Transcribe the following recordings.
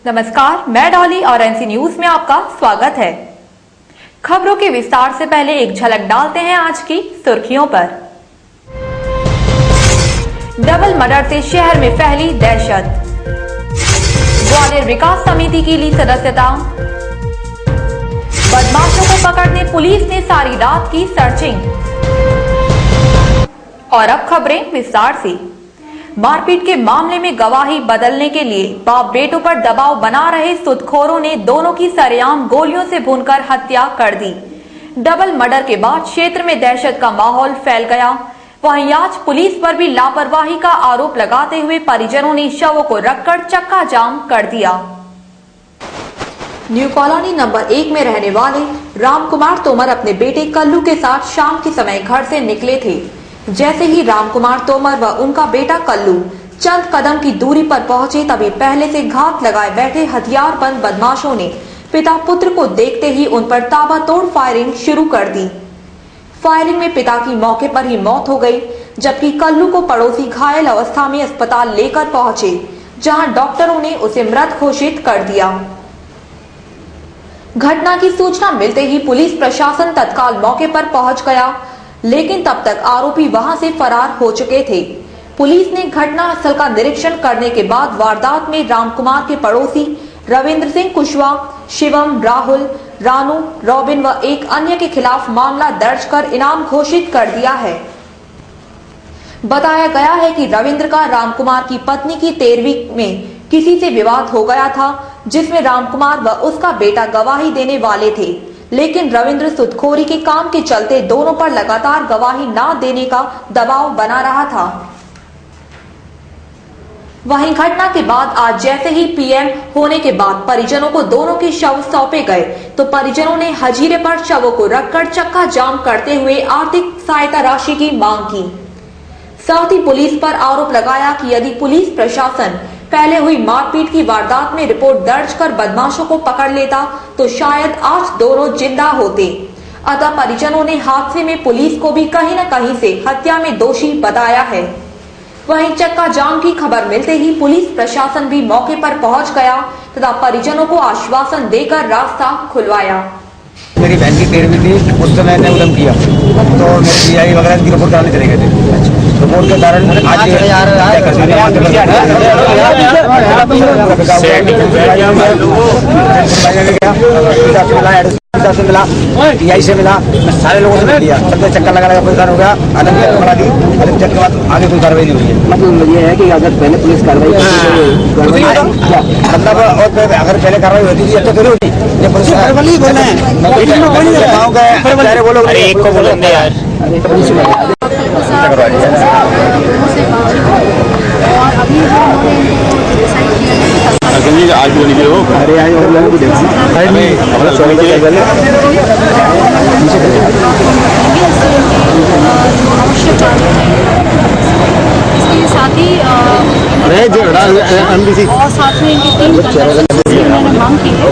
नमस्कार, मैं डॉली और एनसी न्यूज में आपका स्वागत है। खबरों के विस्तार से पहले एक झलक डालते हैं आज की सुर्खियों पर। डबल मर्डर से शहर में फैली दहशत। ग्वालियर विकास समिति की ली सदस्यता। बदमाशों को पकड़ने पुलिस ने सारी रात की सर्चिंग। और अब खबरें विस्तार से। मारपीट के मामले में गवाही बदलने के लिए बाप बेटों पर दबाव बना रहे सुदखोरों ने दोनों की सरेआम गोलियों से भूनकर हत्या कर दी। डबल मर्डर के बाद क्षेत्र में दहशत का माहौल फैल गया। वहीं आज पुलिस पर भी लापरवाही का आरोप लगाते हुए परिजनों ने शवों को रखकर चक्का जाम कर दिया। न्यू कॉलोनी नंबर 1 में रहने वाले रामकुमार तोमर अपने बेटे कल्लू के साथ शाम के समय घर से निकले थे। जैसे ही रामकुमार तोमर व उनका बेटा कल्लू चंद कदम की दूरी पर पहुंचे, तभी पहले से घात लगाए बैठे हथियारबंद बदमाशों ने पिता पुत्र को देखते ही उन पर ताबड़तोड़ फायरिंग शुरू कर दी। फायरिंग में पिता की मौके पर ही मौत हो गई, जबकि कल्लू को पड़ोसी घायल अवस्था में अस्पताल लेकर पहुंचे, जहां डॉक्टरों ने उसे मृत घोषित कर दिया। घटना की सूचना मिलते ही पुलिस प्रशासन तत्काल मौके पर पहुंच गया, लेकिन तब तक आरोपी वहां से फरार हो चुके थे। पुलिस ने घटना स्थल का निरीक्षण करने के बाद वारदात में रामकुमार के पड़ोसी रविंद्र सिंह कुशवाहा, शिवम, राहुल, रानू, रॉबिन व एक अन्य के खिलाफ मामला दर्ज कर इनाम घोषित कर दिया है। बताया गया है कि रविंद्र का रामकुमार की पत्नी की 13वीं में किसी से विवाद हो गया था, जिसमें रामकुमार व उसका बेटा गवाही देने वाले थे, लेकिन रविंद्र सुदखोरी के काम के चलते दोनों पर लगातार गवाही न देने का दबाव बना रहा था। वहीं घटना के बाद आज जैसे ही पीएम होने के बाद परिजनों को दोनों के शव सौंपे गए, तो परिजनों ने हजीरे पर शवों को रखकर चक्का जाम करते हुए आर्थिक सहायता राशि की मांग की। साथ ही पुलिस पर आरोप लगाया कि यदि पुलिस प्रशासन पहले हुई मारपीट की वारदात में रिपोर्ट दर्ज कर बदमाशों को पकड़ लेता तो शायद आज दोनों जिंदा होते। अतः परिजनों ने हादसे में पुलिस को भी कहीं न कहीं से हत्या में दोषी बताया है। वहीं चक्का जाम की खबर मिलते ही पुलिस प्रशासन भी मौके पर पहुंच गया तथा परिजनों को आश्वासन देकर रास्ता खुलवाया। मेरी बहन की 13वीं थी, उस समय मैंने उदम किया तो मेरे पीआई वगैरह की रिपोर्ट कराने चले गए थे। रिपोर्ट के कारण आज मिला, पीआई से मिला, मैं सारे लोगों से मिल सबसे चक्कर लगा परेशान हो गया। आदम बना दी, आदम के बाद आगे कोई कार्रवाई नहीं हुई है। मतलब ये है कि अगर पहले पुलिस कार्रवाई मतलब और अगर पहले कार्रवाई होती थी तो थोड़ी होती। ये पुलिस बोलो, अरे एक को बोलेंगे यार। आज बोल लीजिए हो, अरे आज और लोगों को देखो इसके साथ ही और साथ में इनकी 3 मांग की है।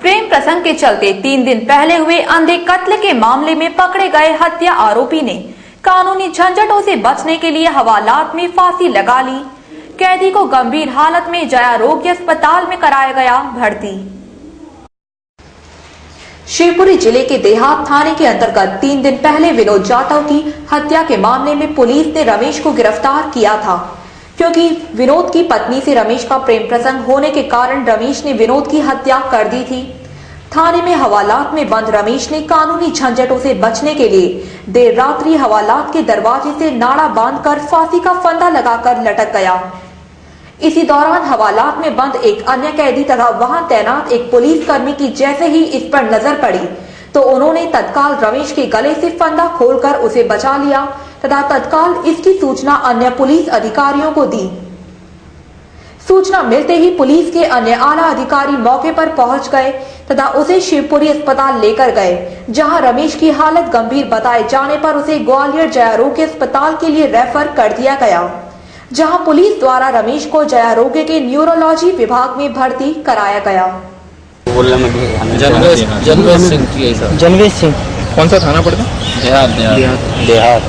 प्रेम प्रसंग के चलते 3 दिन पहले हुए अंधे कत्ल के मामले में पकड़े गए हत्या आरोपी ने कानूनी झंझटों से बचने के लिए हवालात में फांसी लगा ली। कैदी को गंभीर हालत में जया आरोग्य अस्पताल में कराया गया भर्ती। शिवपुरी जिले के देहात थाने के अंतर्गत 3 दिन पहले विनोद जाटव की हत्या के मामले में पुलिस ने रमेश को गिरफ्तार किया था, क्योंकि विनोद की पत्नी से रमेश का प्रेम प्रसंग होने के कारण रमेश ने विनोद की हत्या कर दी थी। थाने में हवालात में बंद रमेश ने कानूनी झंझटों से बचने के लिए देर रात्रि हवालात के दरवाजे से नाड़ा बांधकर फांसी का फंदा लगाकर लटक गया। इसी दौरान हवालात में बंद एक अन्य कैदी तथा वहां तैनात एक पुलिसकर्मी की जैसे ही इस पर नजर पड़ी तो उन्होंने तत्काल रमेश के गले से फंदा खोलकर उसे बचा लिया तथा तत्काल इसकी सूचना अन्य पुलिस अधिकारियों को दी। सूचना मिलते ही पुलिस के अन्य आला अधिकारी मौके पर पहुंच गए तथा उसे शिवपुरी अस्पताल लेकर गए, जहां रमेश की हालत गंभीर बताए जाने पर उसे ग्वालियर जया आरोग्य अस्पताल के लिए रेफर कर दिया गया, जहां पुलिस द्वारा रमेश को जया आरोग्य के न्यूरोलॉजी विभाग में भर्ती कराया गया। जनवेश सिंह। कौन सा थाना पड़ता है? देहात।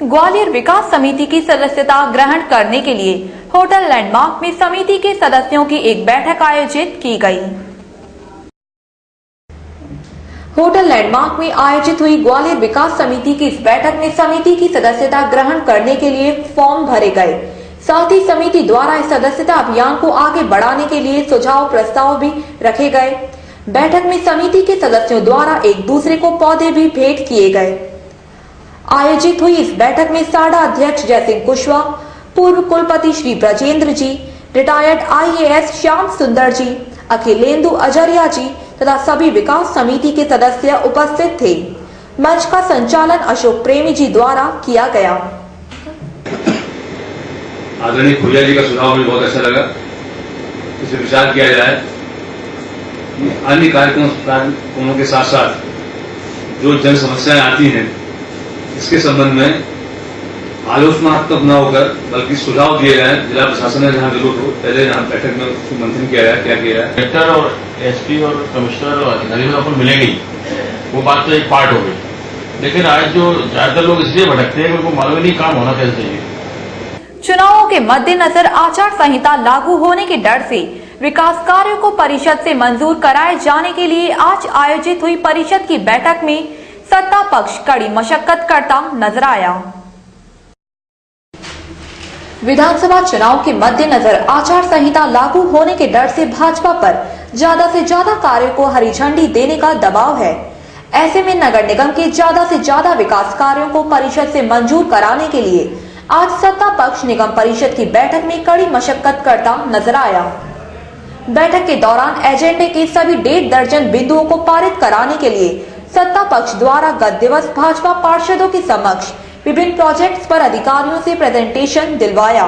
ग्वालियर विकास समिति की सदस्यता ग्रहण करने के लिए होटल लैंडमार्क में समिति के सदस्यों की एक बैठक आयोजित की गई। होटल लैंडमार्क में आयोजित हुई ग्वालियर विकास समिति की इस बैठक में समिति की सदस्यता ग्रहण करने के लिए फॉर्म भरे गए। साथ ही समिति द्वारा इस सदस्यता अभियान को आगे बढ़ाने के लिए सुझाव प्रस्ताव भी रखे गए। बैठक में समिति के सदस्यों द्वारा एक दूसरे को पौधे भी भेंट किए गए। आयोजित हुई इस बैठक में साडा अध्यक्ष जयसिंह कुशवाहा, पूर्व कुलपति श्री ब्रजेंद्र जी, रिटायर्ड IAS श्याम सुंदर जी, अखिलेंदु अजरिया जी तथा सभी विकास समिति के सदस्य उपस्थित थे। मंच का संचालन अशोक प्रेमी जी द्वारा किया गया। आदरणीय खुरिया जी का सुझाव मुझे बहुत अच्छा लगा। इसे विचार किया जाए कि अन्य कार्यक्रमों के साथ साथ जो जन समस्याएं आती हैं इसके संबंध में आलोचनात्मक न होकर बल्कि सुझाव दिए जाए। जिला प्रशासन ने जहां जरूरत हो पहले यहाँ बैठक में उसको मंथन किया जाए, क्या किया जाए। कलेक्टर और SP और कमिश्नर और अधिकारी अपन मिलेंगे, वो बात तो एक पार्ट हो गई। लेकिन आज जो ज्यादातर लोग इसलिए भटकते हैं कि उनको मालूम नहीं काम होना कैसे चाहिए। चुनावों के मद्देनजर आचार संहिता लागू होने के डर से विकास कार्यों को परिषद से मंजूर कराए जाने के लिए आज आयोजित हुई परिषद की बैठक में सत्ता पक्ष कड़ी मशक्कत करता नजर आया। विधानसभा चुनाव के मद्देनजर आचार संहिता लागू होने के डर से भाजपा पर ज्यादा से ज्यादा कार्यों को हरी झंडी देने का दबाव है। ऐसे में नगर निगम के ज्यादा से ज्यादा विकास कार्यों को परिषद से मंजूर कराने के लिए आज सत्ता पक्ष निगम परिषद की बैठक में कड़ी मशक्कत करता नजर आया। बैठक के दौरान एजेंडे के सभी 1.5 दर्जन बिंदुओं को पारित कराने के लिए सत्ता पक्ष द्वारा गत दिवस भाजपा पार्षदों के समक्ष विभिन्न प्रोजेक्ट्स पर अधिकारियों से प्रेजेंटेशन दिलवाया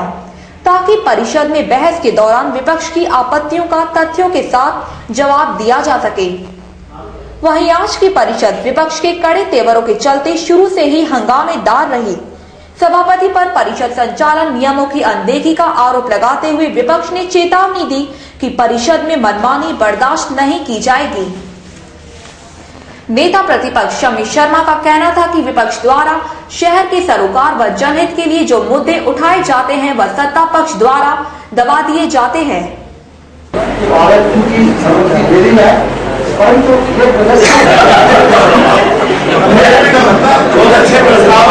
ताकि परिषद में बहस के दौरान विपक्ष की आपत्तियों का तथ्यों के साथ जवाब दिया जा सके। वहीं आज की परिषद विपक्ष के कड़े तेवरों के चलते शुरू से ही हंगामेदार रही। सभापति पर परिषद संचालन नियमों की अनदेखी का आरोप लगाते हुए विपक्ष ने चेतावनी दी कि परिषद में मनमानी बर्दाश्त नहीं की जाएगी। नेता प्रतिपक्ष शमी शर्मा का कहना था कि विपक्ष द्वारा शहर के सरोकार व जनहित के लिए जो मुद्दे उठाए जाते हैं वह सत्ता पक्ष द्वारा दबा दिए जाते हैं। बहुत अच्छे प्रस्ताव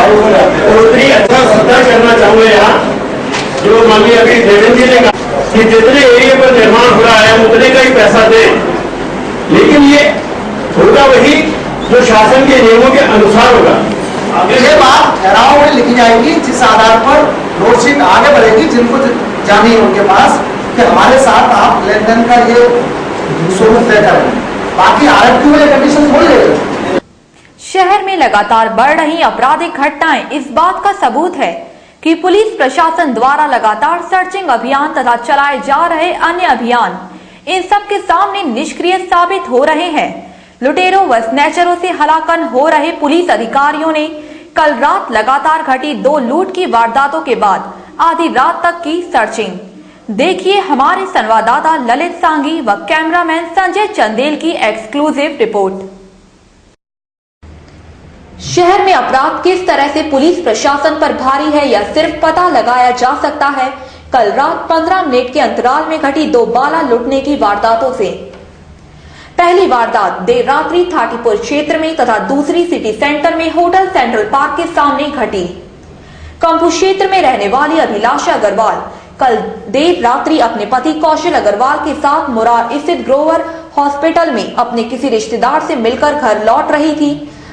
करना चाहूंगा यहाँ जो माननीय अभी देवेंद्र जी ने कहा कि जितने एरिया पर निर्माण हो रहा है उतने का ही पैसा दे, लेकिन ये होगा वही जो शासन के नियमों के अनुसार होगा। ये बात ठहराव में लिखी जाएगी जिस आधार पर रोडशीट आगे बढ़ेगी, जिनको जानी है उनके पास कि हमारे साथ आप लेन देन का ये स्वरूप तय करें। बाकी RFQ में कंडीशन थोड़ी रहेगी। शहर में लगातार बढ़ रही आपराधिक घटनाएं इस बात का सबूत है कि पुलिस प्रशासन द्वारा लगातार सर्चिंग अभियान तथा चलाए जा रहे अन्य अभियान इन सब के सामने निष्क्रिय साबित हो रहे हैं। लुटेरों व स्नैचरों से हलाकन हो रहे पुलिस अधिकारियों ने कल रात लगातार घटी 2 लूट की वारदातों के बाद आधी रात तक की सर्चिंग। देखिए हमारे संवाददाता ललित सांगी व कैमरामैन संजय चंदेल की एक्सक्लूसिव रिपोर्ट। शहर में अपराध किस तरह से पुलिस प्रशासन पर भारी है यह सिर्फ पता लगाया जा सकता है कल रात 15 मिनट के अंतराल में घटी 2 बाला लूटने की वारदातों से। पहली वारदात देर रात्रि थाटीपुर क्षेत्र में तथा दूसरी सिटी सेंटर में होटल सेंट्रल पार्क के सामने घटी। कंपू क्षेत्र में रहने वाली अभिलाषा अग्रवाल कल देर रात्रि अपने पति कौशल अग्रवाल के साथ मुरार स्थित ग्रोवर हॉस्पिटल में अपने किसी रिश्तेदार से मिलकर घर लौट रही थी।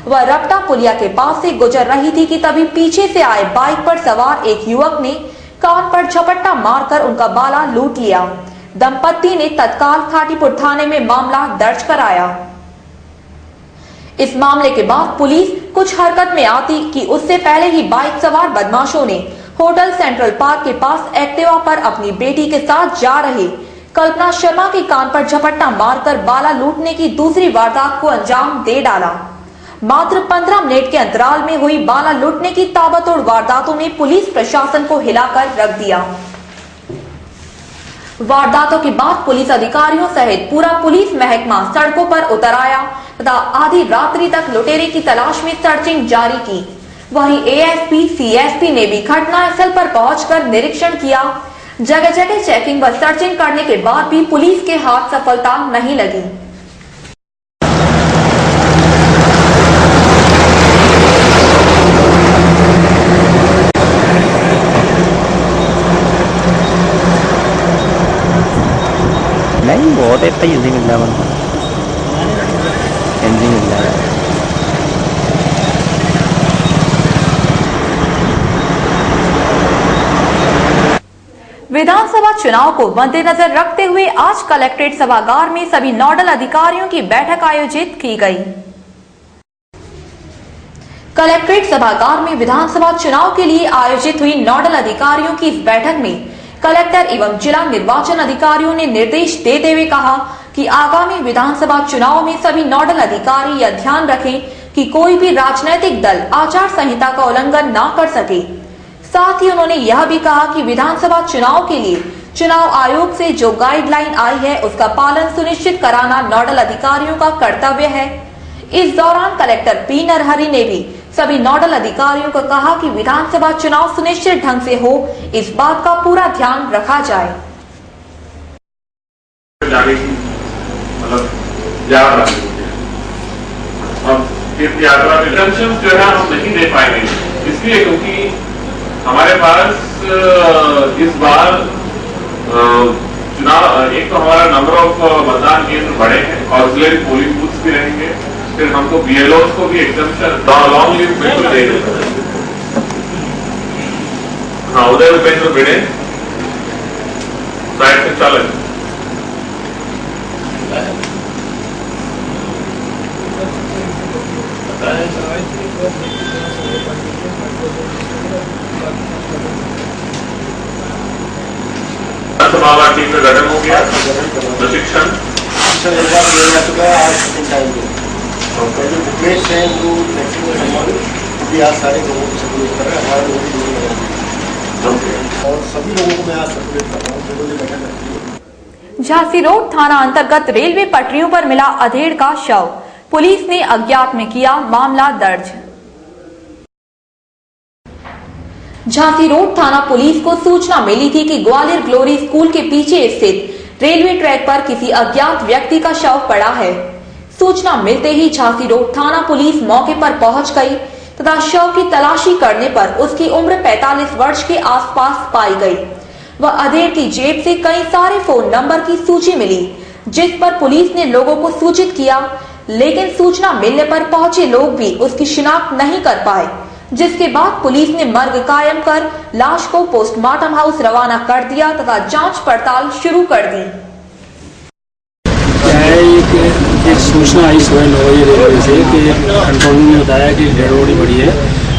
वह रपटा पुलिया के पास से गुजर रही थी कि तभी पीछे से आए बाइक पर सवार एक युवक ने कान पर झपट्टा मारकर उनका बाला लूट लिया। दंपति ने तत्काल थाटीपुर थाने में मामला दर्ज कराया। इस मामले के बाद पुलिस कुछ हरकत में आती कि उससे पहले ही बाइक सवार बदमाशों ने होटल सेंट्रल पार्क के पास एक्टिवा पर अपनी बेटी के साथ जा रहे कल्पना शर्मा के कान पर झपट्टा मारकर बाला लूटने की दूसरी वारदात को अंजाम दे डाला। मात्र 15 मिनट के अंतराल में हुई बाला लूटने की ताबड़तोड़ वारदातों ने पुलिस प्रशासन को हिलाकर रख दिया। वारदातों के बाद पुलिस अधिकारियों सहित पूरा पुलिस महकमा सड़कों पर उतर आया तथा आधी रात्रि तक लुटेरे की तलाश में सर्चिंग जारी की। वहीं एएसपी, सीएसपी ने भी घटनास्थल पर पहुंचकर निरीक्षण किया। जगह जगह चेकिंग व सर्चिंग करने के बाद भी पुलिस के हाथ सफलता नहीं लगी। नहीं बहुत एक ही जल्दी मिल रहा है, जल्दी मिल रहा है। विधानसभा चुनाव को मद्देनजर रखते हुए आज कलेक्ट्रेट सभागार में सभी नोडल अधिकारियों की बैठक आयोजित की गई। कलेक्ट्रेट सभागार में विधानसभा चुनाव के लिए आयोजित हुई नोडल अधिकारियों की इस बैठक में कलेक्टर एवं जिला निर्वाचन अधिकारियों ने निर्देश देते हुए कहा कि आगामी विधानसभा चुनाव में सभी नोडल अधिकारी यह ध्यान रखें कि कोई भी राजनीतिक दल आचार संहिता का उल्लंघन न कर सके। साथ ही उन्होंने यह भी कहा कि विधानसभा चुनाव के लिए चुनाव आयोग से जो गाइडलाइन आई है उसका पालन सुनिश्चित कराना नोडल अधिकारियों का कर्तव्य है। इस दौरान कलेक्टर पी नरहरि ने भी सभी नोडल अधिकारियों को कहा कि विधानसभा चुनाव सुनिश्चित ढंग से हो, इस बात का पूरा ध्यान रखा जाए। तीर्थ यात्रा में दर्शन जो है हम नहीं दे पाएंगे, इसलिए क्योंकि हमारे पास इस बार चुनाव एक तो हमारा नंबर ऑफ मतदान केंद्र बड़े हैं, ऑक्सिलरी पोलिंग बूथ भी रहेंगे, फिर हमको बीएलओ को भी एग्जम्पशन लॉन्ग लिस्ट बिल्कुल दे दें। हाँ, उदय उपेंद्र भिड़े साइड से चालक सभागार टीम का गठन हो गया। प्रशिक्षण मुकेश है वो मैक्सिमम आज सारे लोगों को सर्कुलेट कर रहे हैं, हमारे लोगों को और सभी लोगों को मैं आज सर्कुलेट कर रहा हूँ। झांसी रोड थाना अंतर्गत रेलवे पटरियों पर मिला अधेड़ का शव, पुलिस ने अज्ञात में किया मामला दर्ज। झांसी रोड थाना पुलिस को सूचना मिली थी कि ग्वालियर ग्लोरी स्कूल के पीछे स्थित रेलवे ट्रैक पर किसी अज्ञात व्यक्ति का शव पड़ा है। सूचना मिलते ही झांसी रोड थाना पुलिस मौके पर पहुंच गई तथा शव की तलाशी करने पर उसकी उम्र 45 वर्ष के आसपास पाई गई। वह अधेड़ की जेब से कई सारे फोन नंबर की सूची मिली, जिस पर पुलिस ने लोगों को सूचित किया, लेकिन सूचना मिलने पर पहुंचे लोग भी उसकी शिनाख्त नहीं कर पाए, जिसके बाद पुलिस ने मर्ग कायम कर लाश को पोस्टमार्टम हाउस रवाना कर दिया तथा जांच पड़ताल शुरू कर दी। एक सूचना आई सुबह 9 बजे रेलवे से कि कंट्रोल रूम ने बताया कि डेड बॉडी पड़ी है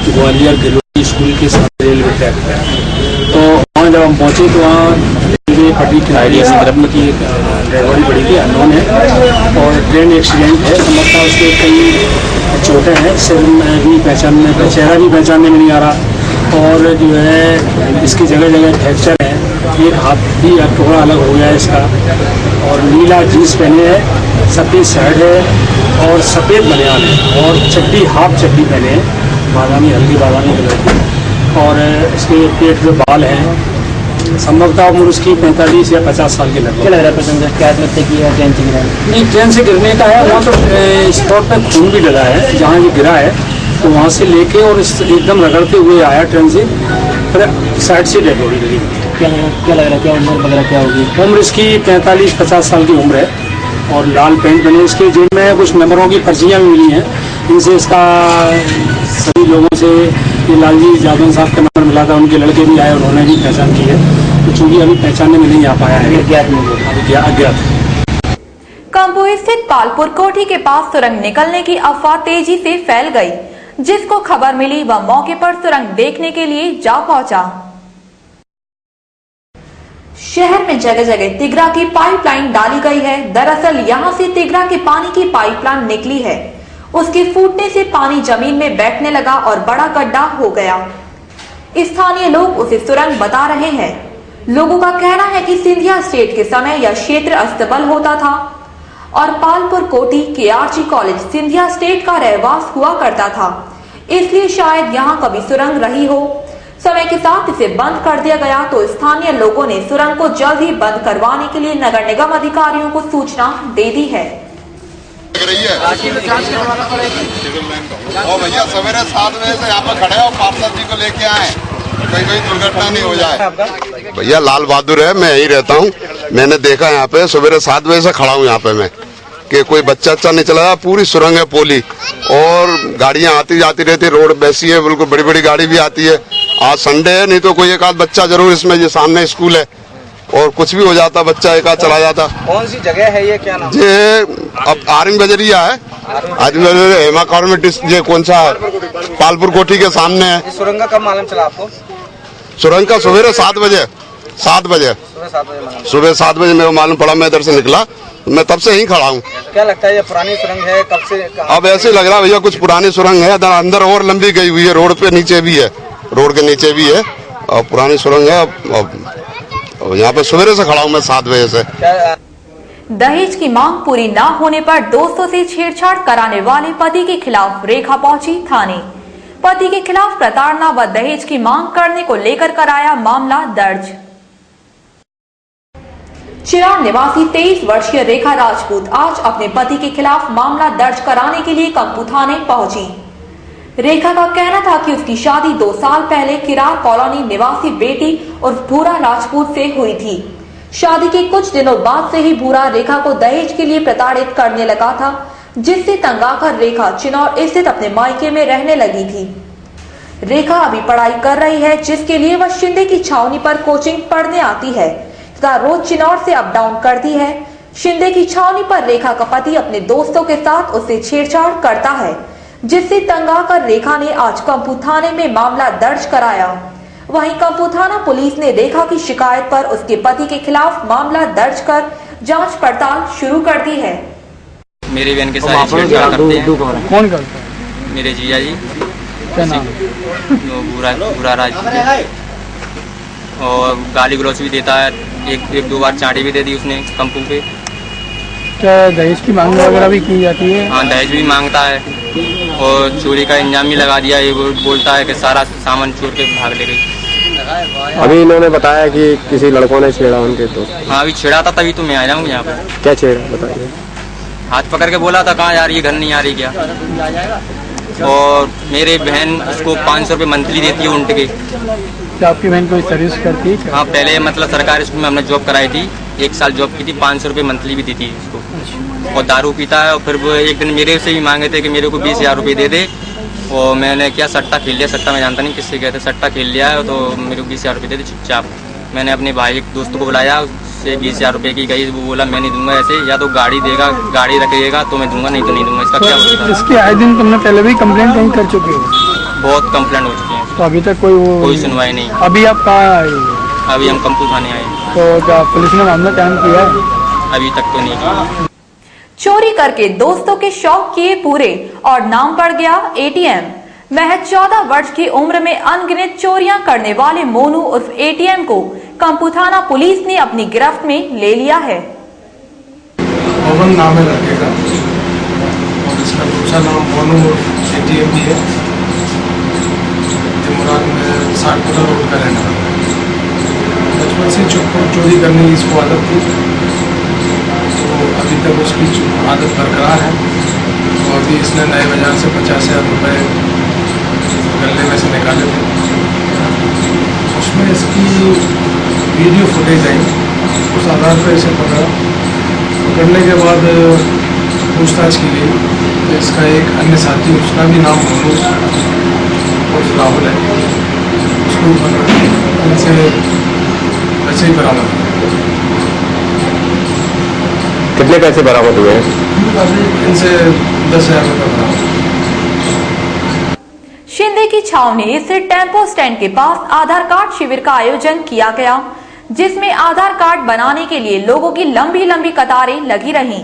ग्वालियर ग्लोरी स्कूल के साथ रेलवे ट्रैक पर। तो वहाँ जब हम पहुँचे तो वहाँ रेलवे पटरी किनारे की एक डेड बॉडी पड़ी थी, अननोन है और ट्रेन एक्सीडेंट है। समझता उसके कई चोटें हैं, सिर में भी पहचानने, चेहरा भी पहचानने में नहीं आ रहा और जो है इसकी जगह जगह फ्रैक्चर है, एक हाथ भी टुकड़ा अलग हो गया है इसका और नीला जीन्स पहने है, सफ़ेद शर्ट है और सफ़ेद बनियान है और चड्डी हाफ चड्डी पहने हैं, बादामी हल्दी बादामी कलर की और इसके पेट पे बाल हैं। संभवतः उम्र उसकी 45 या 50 साल की लगभग। क्या लग रहा है पैसेंजर क्या आत्महत्या की है, ट्रेन से गिरा है? नहीं, ट्रेन से गिरने का है। वहाँ तो स्पॉट पर खून भी लगा है जहाँ ये गिरा है, तो वहाँ से लेके और एकदम रगड़ते हुए आया ट्रेन से, फिर साइड से डेड बॉडी लगी। क्या लग रहा है, क्या उम्र वगैरह क्या होगी? उम्र इसकी 45-50 साल की उम्र है और लाल पैंट पहने। इसके जेब में कुछ मेंबरों की पर्चियाँ भी मिली हैं, इनसे इसका सभी लोगों से ये लालजी जादव साहब का नंबर मिला था, उनके लड़के भी आए, उन्होंने भी पहचान की है, तो चूंकि अभी पहचानने में नहीं आ पाया है, अज्ञात। कंबू स्थित पालपुर कोठी के पास सुरंग निकलने की अफवाह तेजी से फैल गई। जिसको खबर मिली वह मौके पर सुरंग देखने के लिए जा पहुंचा। शहर में जगह जगह तिगरा की पाइपलाइन डाली गई है। दरअसल यहां से तिगरा के पानी की पाइपलाइन निकली है, उसके फूटने से पानी जमीन में बैठने लगा और बड़ा गड्ढा हो गया। स्थानीय लोग उसे सुरंग बता रहे हैं। लोगों का कहना है कि सिंधिया स्टेट के समय यह क्षेत्र अस्तबल होता था और पालपुर कोटी KRG कॉलेज सिंधिया स्टेट का रहवास हुआ करता था। इसलिए शायद यहाँ कभी सुरंग रही हो। समय के साथ इसे बंद कर दिया गया तो स्थानीय लोगों ने सुरंग को जल्द ही बंद करवाने के लिए नगर निगम अधिकारियों को सूचना दे दी है। और भैया सवेरे 7 बजे से यहाँ पर खड़े हो, पार्षद जी को लेके आए, कोई दुर्घटना नहीं हो जाए। भैया लाल बहादुर है, मैं यहीं रहता हूँ। मैंने देखा यहाँ पे सवेरे 7 बजे से खड़ा हूँ यहाँ पे मैं, कि कोई बच्चा नहीं चला। पूरी सुरंग है, पोली, और गाड़ियाँ आती जाती रहती, रोड वैसी है बिल्कुल, बड़ी बड़ी गाड़ी भी आती है। आज संडे है, नहीं तो कोई एक आध बच्चा जरूर इसमें, ये सामने स्कूल है, और कुछ भी हो जाता, बच्चा एक आध चला जाता। कौन सी जगह है ये, क्या नाम? ये अब आरिम बजरिया है, आरिम बजरिया हेमा कॉर्मेट, ये कौन सा पालपुर कोठी के सामने है। सुरंग का कब मालूम चला आपको? सुरंग का सवेरे 7 बजे सुबह 7 बजे मेरे को मालूम पड़ा। मैं इधर से निकला, मैं तब से यहीं खड़ा हूँ। क्या लगता है ये पुरानी सुरंग है, कब से? अब ऐसे लग रहा भैया कुछ पुरानी सुरंग है, अंदर और लंबी गई हुई है, रोड पे नीचे भी है, रोड के नीचे भी है, और पुरानी सुरंग है। अब यहाँ पे सवेरे से खड़ा हूँ मैं 7 बजे से। दहेज की मांग पूरी न होने पर दोस्तों से छेड़छाड़ कराने वाले पति के खिलाफ रेखा पहुंची थाने। पति के खिलाफ प्रताड़ना व दहेज की मांग करने को लेकर कराया मामला दर्ज। चिराग निवासी 23 वर्षीय रेखा राजपूत आज अपने पति के खिलाफ मामला दर्ज कराने के लिए कंपू थाने पहुंची। रेखा का कहना था कि उसकी शादी 2 साल पहले किरार कॉलोनी निवासी बेटी और भूरा राजपूत से हुई थी। शादी के कुछ दिनों बाद से ही भूरा रेखा को दहेज के लिए प्रताड़ित करने लगा था, जिससे तंग आकर रेखा चिनौर स्थित अपने मायके में रहने लगी थी। रेखा अभी पढ़ाई कर रही है, जिसके लिए वह शिंदे की छावनी पर कोचिंग पढ़ने आती है तथा रोज चिनौर से अप डाउन करती है। शिंदे की छावनी पर रेखा का पति अपने दोस्तों के साथ उससे छेड़छाड़ करता है, जिससे तंग आकर रेखा ने आज कंपू थाने में मामला दर्ज कराया। वहीं कंपू थाना पुलिस ने रेखा की शिकायत पर उसके पति के खिलाफ मामला दर्ज कर जांच पड़ताल शुरू कर दी है। मेरी बहन के साथ छेड़छाड़ करते हैं। कौन करता है? मेरे जीजा जी। क्या नाम? बुरा राज, और गाली गलौज भी देता है। एक दो बार चाटी भी दे दी उसने कंपू पे। क्या दहेज की मांग वगैरह भी की जाती है? हाँ, दहेज भी मांगता है, और चोरी का इंजाम भी लगा दिया। ये बोलता है कि सारा सामान चोर के भाग ले गई। अभी इन्होंने बताया कि किसी लड़कों ने छेड़ा उनके, तो हाँ अभी छेड़ा था, तभी तो मैं आया हूँ यहाँ पर। क्या छेड़ा बताइए? हाथ पकड़ के बोला था कहाँ जा रही है, घर नहीं आ रही क्या। और मेरी बहन उसको 500 रुपये मंथली देती है उल्टे के। क्या आपकी बहन कोई सर्विस करती है? हाँ, पहले मतलब सरकारी स्कूल में हमने जॉब कराई थी, 1 साल जॉब की थी, 500 रुपये मंथली भी दी थी उसको। और दारू पीता है, और फिर वो एक दिन मेरे से भी मांगे थे कि मेरे को 20,000 रुपये दे दे। और मैंने क्या सट्टा खेल लिया, सट्टा मैं जानता नहीं किससे कहते, सट्टा खेल लिया है, तो मेरे को 20,000 रुपये दे दे चुपचाप। मैंने अपने भाई दोस्त को बुलाया, उससे 20,000 रुपये की गई, वो बोला मैं नहीं दूंगा ऐसे, या तो गाड़ी देगा, गाड़ी रखेगा तो मैं दूंगा, नहीं तो नहीं दूंगा। इसका क्या होता? इसके आए दिन तुमने पहले भी कंप्लेंट कहीं कर चुके हो? बहुत कंप्लेंट हो चुकी है, तो अभी तक कोई सुनवाई नहीं। अभी आप कहाँ आए? अभी हम कंपू थाने आए। तो क्या पुलिस ने मामला कायम किया है? अभी तक तो नहीं किया। चोरी करके दोस्तों के शौक किए पूरे और नाम पड़ गया एटीएम। महज 14 वर्ष की उम्र में अनगिनत चोरियां करने वाले मोनू उर्फ एटीएम को कंपू थाना पुलिस ने अपनी गिरफ्त में ले लिया है। पवन नाम है लड़के का, और इसका दूसरा नाम मोनू उर्फ एटीएम भी है। मुराद में 60 रोड का रहने वाला है। बचपन से चोरी करने की इसको आदत थी, तो अभी तक उसकी आदत बरकरार है। तो अभी इसने नए बाजार से 50,000 रुपये गले में से निकाले थे। उसमें इसकी वीडियो फुटेज आई, उस आधार पर इसे पकड़ने के बाद पूछताछ की गई। तो इसका एक अन्य साथी, उसका भी नाम मोनू उर्फ राहुल है, उसको इनसे पैसे ही बरामद। कितने पैसे बरामद हुए हैं? इनसे 10,000 रुपये बरामद। शिंदे की छावनी स्थित टेम्पो स्टैंड के पास आधार कार्ड शिविर का आयोजन किया गया, जिसमें आधार कार्ड बनाने के लिए लोगों की लंबी लंबी कतारें लगी रहीं।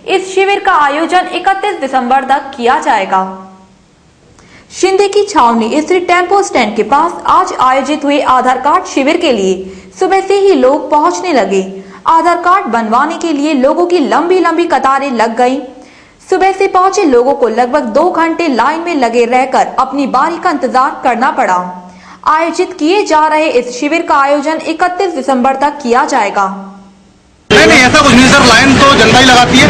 इस शिविर का आयोजन 31 दिसंबर तक किया जाएगा। शिंदे की छावनी स्थित टेम्पो स्टैंड के पास आज आयोजित हुए आधार कार्ड शिविर के लिए सुबह से ही लोग पहुंचने लगे। आधार कार्ड बनवाने के लिए लोगों की लंबी लंबी कतारें लग गईं। सुबह से पहुंचे लोगों को लगभग 2 घंटे लाइन में लगे रहकर अपनी बारी का इंतजार करना पड़ा। आयोजित किए जा रहे इस शिविर का आयोजन 31 दिसंबर तक किया जाएगा। नहीं ऐसा कुछ नहीं सर, लाइन तो जनता ही लगाती है।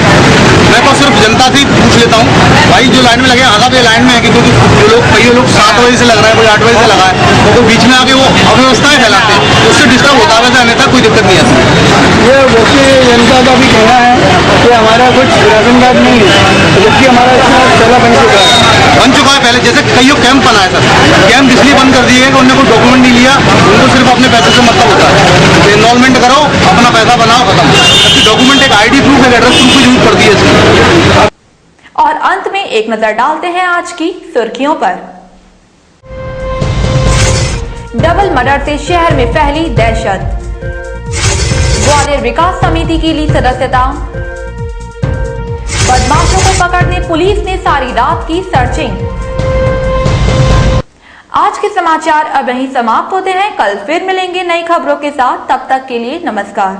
मैं तो सिर्फ जनता से ही पूछ लेता हूँ भाई जो लाइन में लगे आगा भी लाइन में है, क्योंकि जो लोग कई लोग 7 बजे से लग रहा है, कोई 8 बजे से लगा है, तो बीच में आके वो अव्यवस्थाएं फैलाते हैं, उससे डिस्टर्ब होता है। अन्यथा कोई दिक्कत नहीं आती। ये वैसे जनता का भी कहना है कि हमारा कुछ राशन कार्ड नहीं है, जबकि हमारा पहला बन चुका है। पहले जैसे कई कैंप बना है सर, कैंप इसलिए बंद कर दिए कि उन्होंने कोई डॉक्यूमेंट नहीं लिया, उनको सिर्फ अपने पैसे से मतलब होता है। इनरोलमेंट करो, अपना पैसा बनाओ, खत्म। डॉक्यूमेंट एक आईडी प्रूफ, एक एड्रेस प्रूफ की जरूरत पड़ती है। और अंत में एक नजर डालते हैं आज की सुर्खियों पर। डबल मर्डर से शहर में फैली दहशत। ग्वालियर विकास समिति की ली सदस्यता। बदमाशों को पकड़ने पुलिस ने सारी रात की सर्चिंग। आज के समाचार अब यहीं समाप्त होते हैं। कल फिर मिलेंगे नई खबरों के साथ। तब तक के लिए नमस्कार।